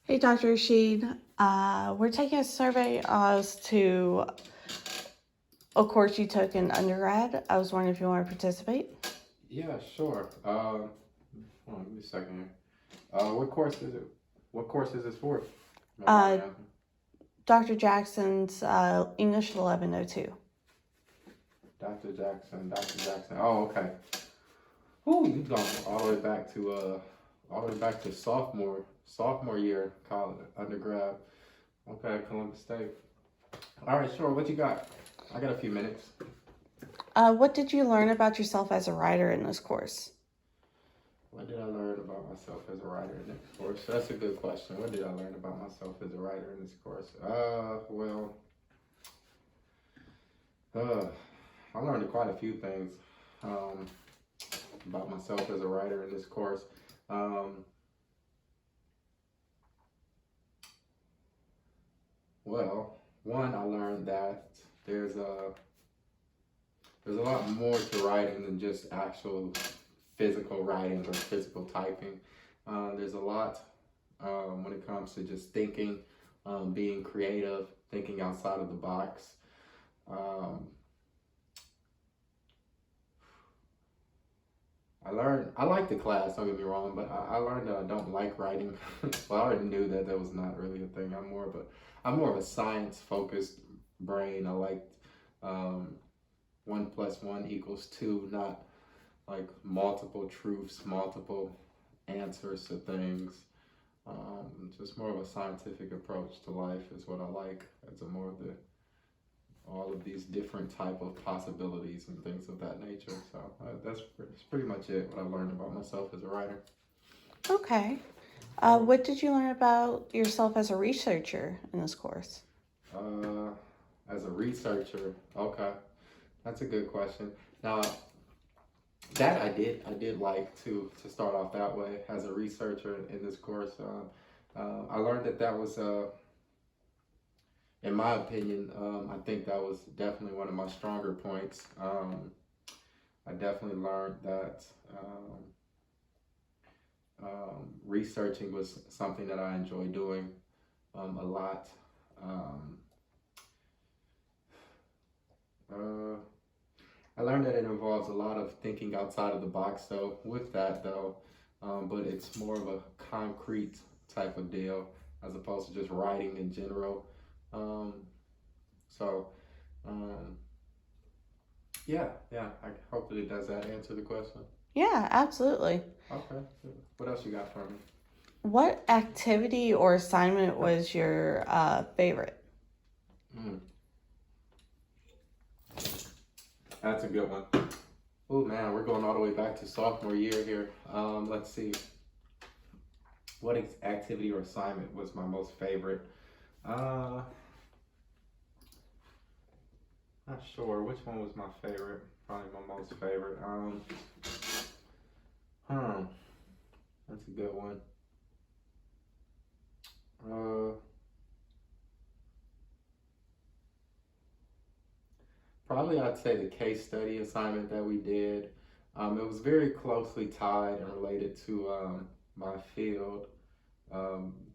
Hey, Dr. Rashid. We're taking a survey as to a course you took in undergrad. I was wondering if you want to participate. Yeah, sure. Hold on, give me a second here. What course is it? What course is this for? No mind Uh, me asking. Dr. Jackson's English 1102. Dr. Jackson. Oh, okay. Ooh, you've gone all the way back to sophomore year, college, undergrad. Okay, Columbus State. All right, sure. What you got? I got a few minutes. What did you learn about yourself as a writer in this course? What did I learn about myself as a writer in this course? That's a good question. What did I learn about myself as a writer in this course? Uh, I learned quite a few things um, about myself as a writer in this course. Um, One, I learned that there's a there's a lot more to writing than just actual physical writing or physical typing. There's a lot when it comes to just thinking, being creative, thinking outside of the box. Um, I like the class, don't get me wrong, but I learned that I don't like writing. Well, I already knew that that was not really a thing. I'm more of a science focused brain. I like um, 1 plus 1 equals 2, not like multiple truths, multiple answers to things. Just more of a scientific approach to life is what I like. It's a more of the all of these different type of possibilities and things of that nature. So that's pretty much it. What I learned about myself as a writer. Okay. Right. What did you learn about yourself as a researcher in this course? Uh, as a researcher, okay, that's a good question. Now that I did like to start off that way as a researcher in this course. I learned that that was in my opinion, I think that was definitely one of my stronger points. I definitely learned that researching was something that I enjoy doing a lot. Um, uh, I learned that it involves a lot of thinking outside of the box, though, with that, though, but it's more of a concrete type of deal as opposed to just writing in general. Um, so, um, yeah. Hopefully, does that answer the question? Yeah, absolutely. Okay. What else you got for me? What activity or assignment was your favorite? Mm, that's a good one. Oh man, we're going all the way back to sophomore year here. Let's see. What activity or assignment was my most favorite? Uh, Not sure. Which one was my favorite? Probably my most favorite. Hmm, that's a good one. Uh, Probably I'd say the case study assignment that we did. It was very closely tied and related to my field,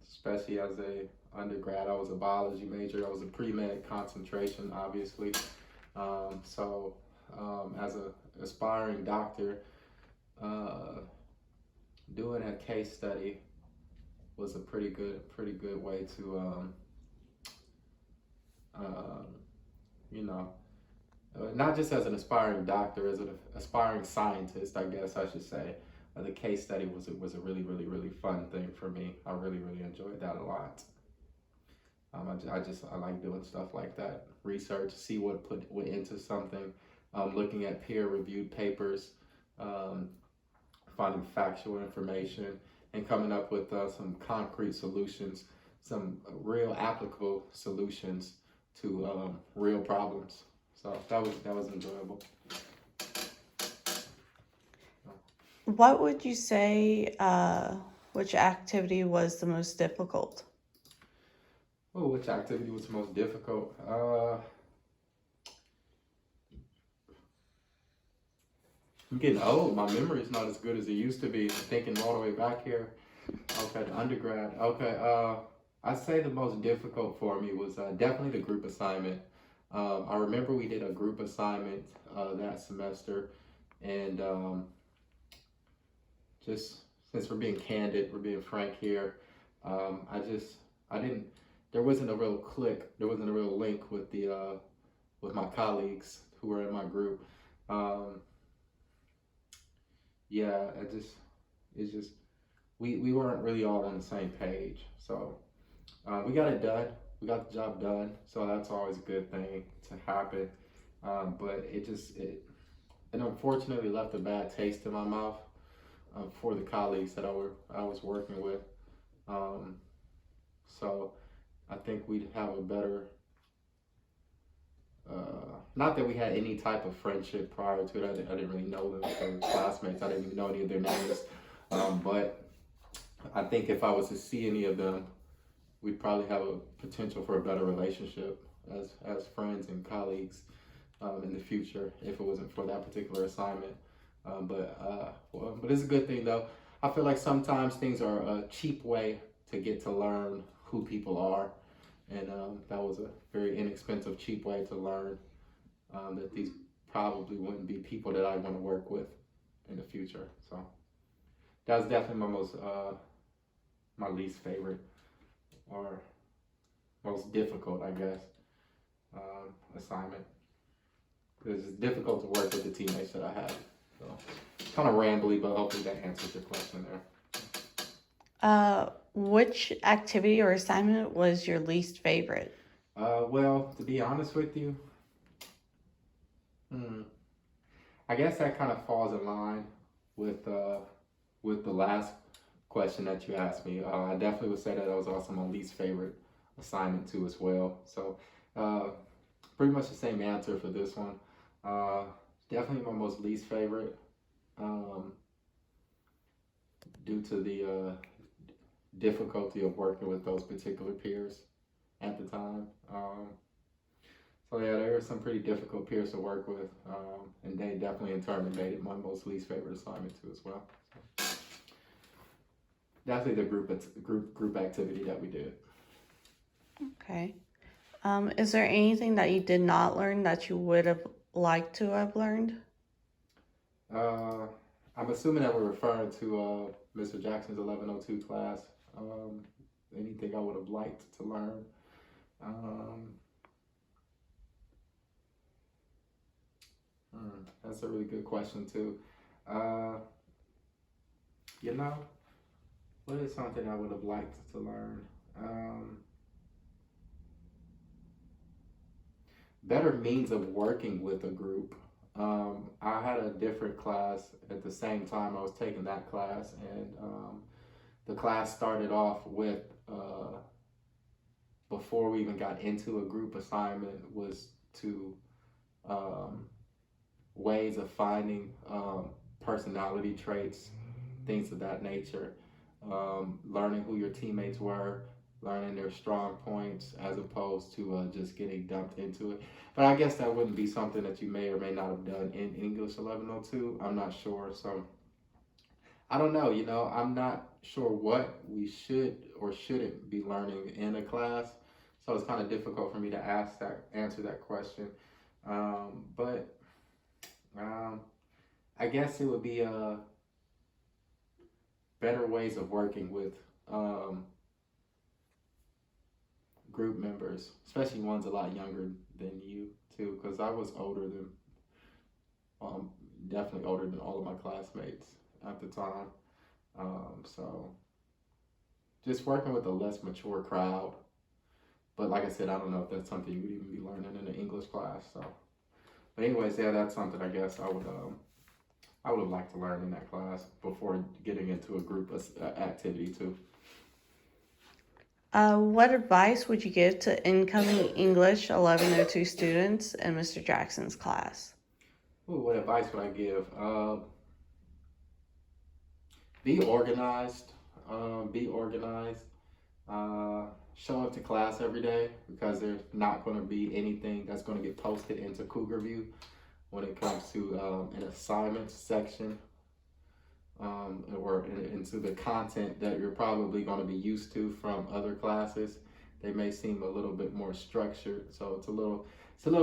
especially as a undergrad. I was a biology major. I was a pre-med concentration, obviously. As a aspiring doctor, uh, doing a case study was a pretty good way to, um, you know, not just as an aspiring doctor, as an aspiring scientist, I guess I should say. The case study was a really fun thing for me. I really enjoyed that a lot. I like doing stuff like that. Research, see what went into something, looking at peer reviewed papers, um, finding factual information, and coming up with some concrete solutions, some real applicable solutions to real problems. So that was enjoyable. What would you say, which activity was the most difficult? Oh, which activity was the most difficult? I'm getting old. My memory is not as good as it used to be. Thinking all the way back here. Okay, the undergrad. Okay, I'd say the most difficult for me was definitely the group assignment. I remember we did a group assignment that semester, and just since we're being candid, we're being frank here, I didn't, there wasn't a real click, there wasn't a real link with my colleagues who were in my group. Um, yeah, it's just, we weren't really all on the same page. So we got it done. We got the job done. So that's always a good thing to happen. But it unfortunately left a bad taste in my mouth for the colleagues that I was working with. Um, so I think we'd have a better, not that we had any type of friendship prior to it. I didn't really know them. They were classmates. I didn't even know any of their names. But I think if I was to see any of them, we'd probably have a potential for a better relationship as friends and colleagues in the future if it wasn't for that particular assignment. But it's a good thing though. I feel like sometimes things are a cheap way to get to learn who people are, and that was a very inexpensive, cheap way to learn that these probably wouldn't be people that I want to work with in the future. So that was definitely my least favorite or most difficult, I guess, assignment. Because it's difficult to work with the teammates that I have. So kind of rambly, but hopefully that answers your question there. Which activity or assignment was your least favorite? Well, to be honest with you, I guess that kind of falls in line with the last question that you asked me. I definitely would say that was also my least favorite assignment too as well. So pretty much the same answer for this one. Definitely my most least favorite due to the difficulty of working with those particular peers at the time. So yeah, there were some pretty difficult peers to work with, and they definitely in turn made it my most least favorite assignment too as well. So, definitely the group activity that we did. Okay. Is there anything that you did not learn that you would have liked to have learned? I'm assuming that we're referring to Mr. Jackson's 1102 class. Anything I would have liked to learn. That's a really good question too. Uh, you know, what is something I would have liked to learn? Better means of working with a group. I had a different class at the same time I was taking that class, and the class started off with before we even got into a group assignment was to ways of finding personality traits, things of that nature, learning who your teammates were, learning their strong points as opposed to just getting dumped into it. But I guess that wouldn't be something that you may or may not have done in English 1102. I'm not sure. So I don't know. I'm not sure what we should or shouldn't be learning in a class. So it's kind of difficult for me to answer that question. But I guess it would be better ways of working with group members, especially ones a lot younger than you too, because I was definitely older than all of my classmates at the time. So just working with a less mature crowd. But like I said, I don't know if that's something you would even be learning in an English class. So, but anyways, yeah, that's something I guess I would have liked to learn in that class before getting into a group activity too. What advice would you give to incoming English 1102 students in Mr. Jackson's class? Ooh, what advice would I give? Be organized. Be organized. Show up to class every day because there's not going to be anything that's going to get posted into Cougar View when it comes to an assignment section or into the content that you're probably going to be used to from other classes. They may seem a little bit more structured, so it's a little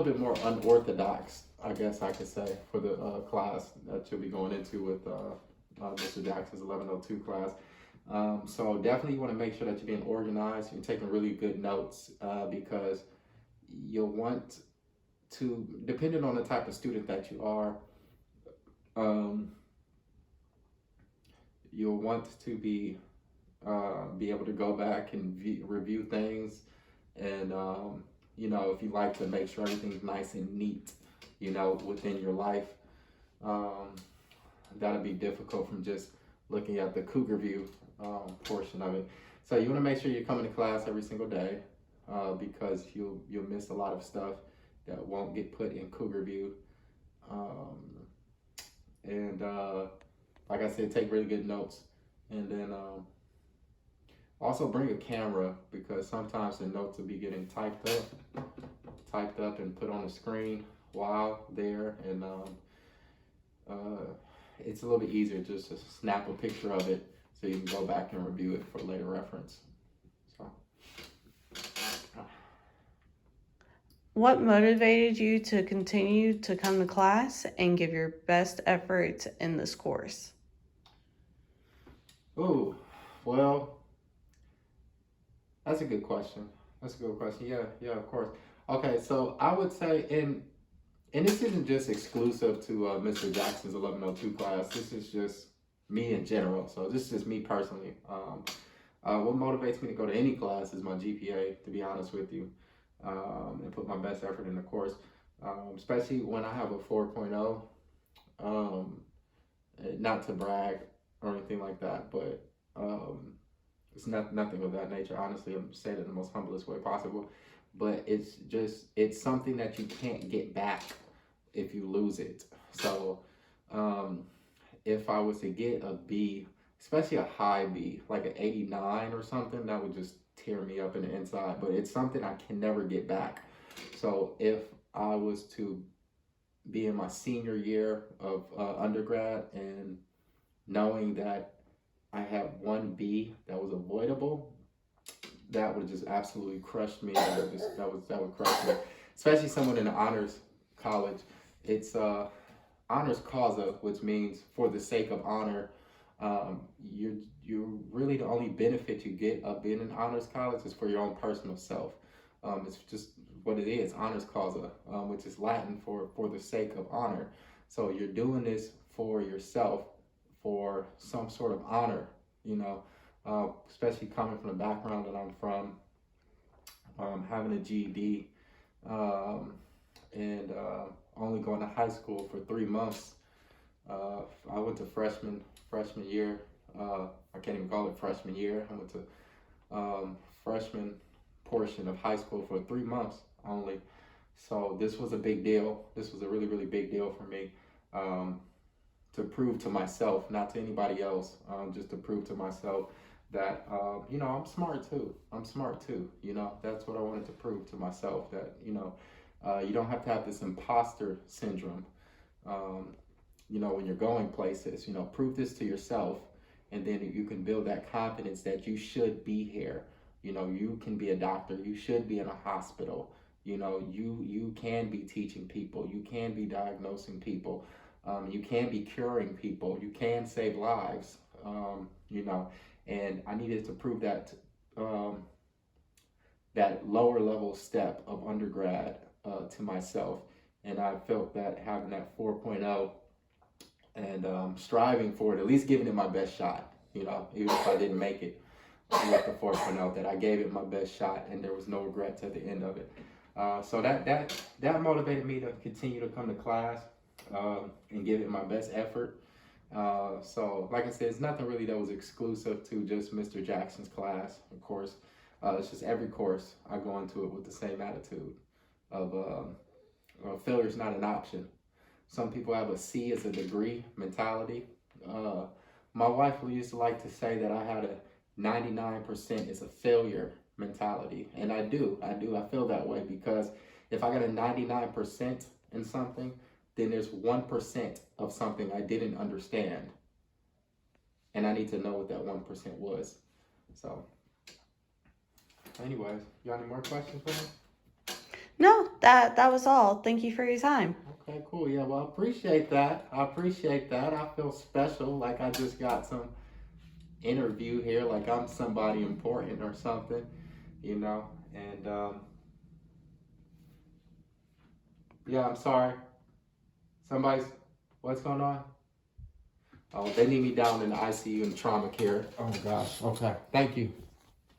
bit more unorthodox, I guess I could say, for the class that you'll be going into with Mr. Jackson's 1102 class. So definitely you want to make sure that you're being organized, you're taking really good notes, because you'll want to, depending on the type of student that you are, you'll want to be able to go back and review things, and you know, if you like to make sure everything's nice and neat, you know, within your life, that'll be difficult from just looking at the Cougar View portion of it. So you want to make sure you're coming to class every single day, because you'll miss a lot of stuff that won't get put in Cougar View. And like I said, take really good notes, and then also bring a camera, because sometimes the notes will be getting typed up and put on the screen while there, and it's a little bit easier just to snap a picture of it so you can go back and review it for later reference. So. What motivated you to continue to come to class and give your best effort in this course? Oh, well, that's a good question. Yeah, of course. Okay, so I would say, and this isn't just exclusive to Mr. Jackson's 1102 class. This is just me in general. So this is just me personally. What motivates me to go to any class is my GPA, to be honest with you, and put my best effort in the course, especially when I have a 4.0. Not to brag or anything like that, but it's nothing of that nature. Honestly, I'm saying it in the most humblest way possible. But it's something that you can't get back if you lose it. So if I was to get a B, especially a high B, like an 89 or something, that would just tear me up in the inside. But it's something I can never get back. So if I was to be in my senior year of undergrad, and knowing that I had one B that was avoidable, that would just absolutely crush me. That would crush me. Especially someone in an honors college. It's honors causa, which means for the sake of honor. You really, the only benefit you get of being in honors college is for your own personal self. It's just what it is, honors causa, which is Latin for the sake of honor. So you're doing this for yourself, for some sort of honor, you know. Especially coming from the background that I'm from, having a GED, and only going to high school for 3 months. I went to freshman year. I can't even call it freshman year. I went to freshman portion of high school for 3 months only. So this was a big deal. This was a really, really big deal for me. To prove to myself, not to anybody else, just to prove to myself that, you know, I'm smart too. You know, that's what I wanted to prove to myself, that, you know, you don't have to have this imposter syndrome, you know, when you're going places. You know, prove this to yourself, and then you can build that confidence that you should be here. You know, you can be a doctor, you should be in a hospital. You know, you can be teaching people, you can be diagnosing people, you can be curing people, you can save lives, you know. And I needed to prove that that lower level step of undergrad to myself. And I felt that having that 4.0 and striving for it, at least giving it my best shot, you know, even if I didn't make it with the 4.0, that I gave it my best shot, and there was no regrets at the end of it. So that motivated me to continue to come to class and give it my best effort. So like I said, it's nothing really that was exclusive to just Mr. Jackson's class, of course. It's just every course I go into it with the same attitude of failure is not an option. Some people have a C as a degree mentality. My wife used to like to say that I had a 99% is a failure mentality. And I do. I feel that way, because if I got a 99% in something, then there's 1% of something I didn't understand. and I need to know what that 1% was. So, anyways, you got any more questions for me? No, that was all. Thank you for your time. Okay, cool. Yeah, well, I appreciate that. I feel special, like I just got some interview here, like I'm somebody important or something, you know. And yeah, I'm sorry. Somebody's, what's going on? Oh, they need me down in the ICU and trauma care. Oh gosh. Okay. Thank you.